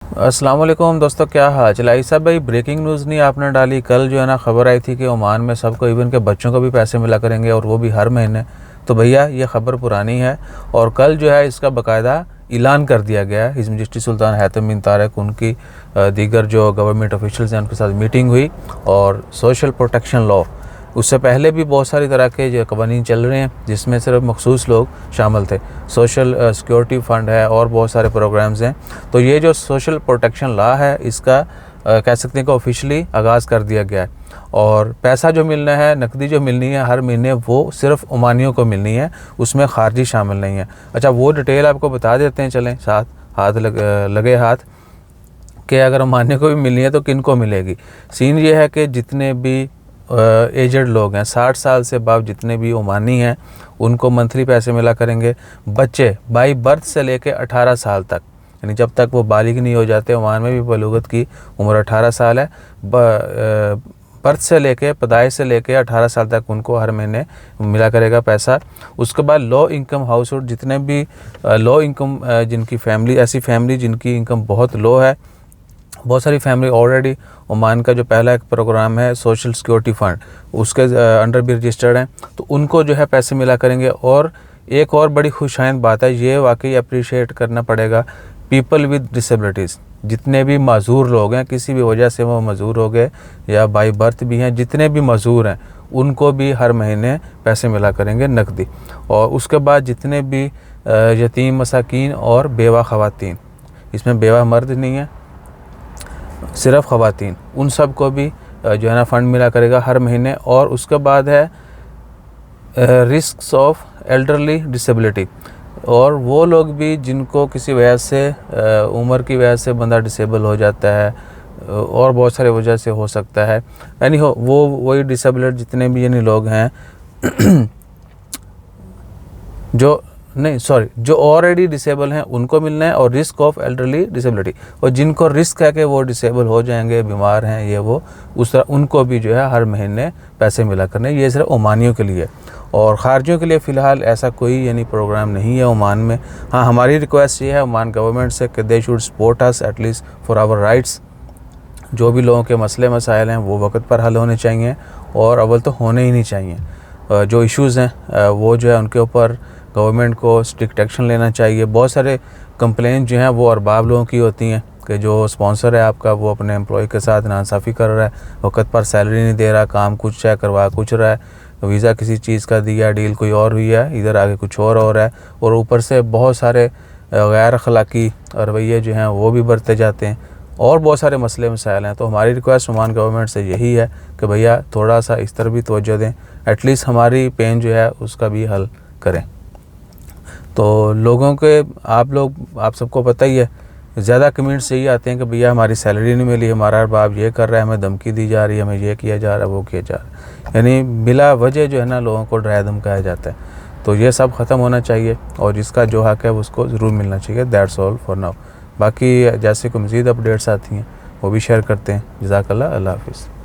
अस्सलाम वालेकुम दोस्तों, क्या हाल चल। आई साहब भाई, ब्रेकिंग न्यूज़ नहीं आपने डाली। कल जो है ना खबर आई थी कि ओमान में सबको, इवन के बच्चों को भी पैसे मिला करेंगे और वो भी हर महीने। तो भैया ये खबर पुरानी है और कल जो है इसका बाकायदा ऐलान कर दिया गया है। हिज़ मजस्टी सुल्तान हैतम बिन तारिक, उनकी दीगर जो गवर्नमेंट ऑफिशियल्स हैं उनके साथ मीटिंग हुई और सोशल प्रोटेक्शन लॉ, उससे पहले भी बहुत सारी तरह के जो कवानीन चल रहे हैं जिसमें सिर्फ मखसूस लोग शामिल थे। सोशल सिक्योरिटी फ़ंड है और बहुत सारे प्रोग्राम्स हैं। तो ये जो सोशल प्रोटेक्शन लॉ है इसका कह सकते हैं कि ऑफिशियली आगाज़ कर दिया गया है। और पैसा जो मिलना है, नकदी जो मिलनी है हर महीने, वो सिर्फ ओमानियों को मिलनी है, उसमें खारजी शामिल नहीं है। अच्छा, वो डिटेल आपको बता देते हैं, चलें साथ हाथ लगे हाथ कि अगर ओमानियों को भी मिलनी है तो किन को मिलेगी। सीन ये है कि जितने भी एजड लोग हैं, 60 साल से अबव जितने भी ओमानी हैं, उनको मंथली पैसे मिला करेंगे। बच्चे बाई बर्थ से लेके 18 साल तक, यानी जब तक वो बालिग नहीं हो जाते, ओमान में भी बलूगत की उम्र 18 साल है, बर्थ से लेके, पैदाइश से लेके 18 साल तक उनको हर महीने मिला करेगा पैसा। उसके बाद लो इनकम हाउस होल्ड, जितने भी लो इनकम जिनकी फैमिली, ऐसी फैमिली जिनकी इनकम बहुत लो है, बहुत सारी फैमिली ऑलरेडी ओमान का जो पहला एक प्रोग्राम है सोशल सिक्योरिटी फ़ंड, उसके अंडर भी रजिस्टर्ड हैं, तो उनको जो है पैसे मिला करेंगे। और एक और बड़ी खुशाइंद बात है, ये वाकई अप्रिशिएट करना पड़ेगा, पीपल विद डिसेबिलिटीज़, जितने भी माजूर लोग हैं, किसी भी वजह से वो माजूर हो गए या बाई बर्थ भी हैं, जितने भी माजूर हैं उनको भी हर महीने पैसे मिला करेंगे नकदी। और उसके बाद जितने भी यतीम मसाकीन और बेवा ख़वातीन, इसमें बेवा मर्द नहीं है, सिर्फ ख़वातीन, उन सब को भी जो है ना फ़ंड मिला करेगा हर महीने। और उसके बाद है रिस्क्स ऑफ एल्डरली डिसेबिलिटी, और वो लोग भी जिनको किसी वजह से उम्र की वजह से बंदा डिसेबल हो जाता है और बहुत सारे वजह से हो सकता है, यानी हो वो वही डिसेबल्ड जितने भी यानी लोग हैं जो ऑलरेडी डिसेबल हैं उनको मिलना है। और रिस्क ऑफ एल्डरली डिसेबिलिटी, और जिनको रिस्क है कि वो डिसेबल हो जाएंगे, बीमार हैं, ये वो, उस तरह उनको भी जो है हर महीने पैसे मिला करने। ये सिर्फ ओमानियों के लिए, और खारजियों के लिए फ़िलहाल ऐसा कोई यानी प्रोग्राम नहीं है ओमान में। हाँ, हमारी रिक्वेस्ट ये है ओमान गवर्नमेंट से कि they should support us at least for our rights. जो भी लोगों के मसले मसाइल हैं वो वक्त पर हल होने चाहिए, और अव्वल तो होने ही नहीं चाहिए। जो इश्यूज़ हैं वो जो है उनके ऊपर गवर्नमेंट को स्ट्रिक्ट एक्शन लेना चाहिए। बहुत सारे कंप्लेंट जो हैं वो अरबाब लोगों की होती हैं कि जो स्पॉन्सर है आपका वो अपने एम्प्लॉय के साथ नाइंसाफ़ी कर रहा है, वक्त पर सैलरी नहीं दे रहा, काम कुछ है करवा कुछ रहा है, वीज़ा किसी चीज़ का दिया, डील कोई और हुई है, इधर आगे कुछ और हो रहा है, और ऊपर से बहुत सारे गैर अखलाकी रवैये जो हैं वो भी बरते जाते हैं, और बहुत सारे मसले मसाइल हैं। तो हमारी रिक्वेस्ट ओमान गवर्नमेंट से यही है कि भैया थोड़ा सा इस तरफ भी तवज्जो दें, एटलीस्ट हमारी पेन जो है उसका भी हल करें। तो लोगों के, आप सबको पता ही है, ज़्यादा कमेंट्स यही आते हैं कि भैया हमारी सैलरी नहीं मिली, हमारा बाप ये कर रहा है, हमें धमकी दी जा रही है, हमें ये किया जा रहा है, वो किया जा रहा है, यानी बिला वजह जो है ना लोगों को डराया धमकाया जाता है। तो ये सब ख़त्म होना चाहिए और जिसका जो हक़ है उसको ज़रूर मिलना चाहिए। That's all for now. बाकी जैसे कोई मज़ीद अपडेट्स आती हैं वो भी शेयर करते हैं। जज़ाकल्लाह, अल्लाह हाफ़िज़।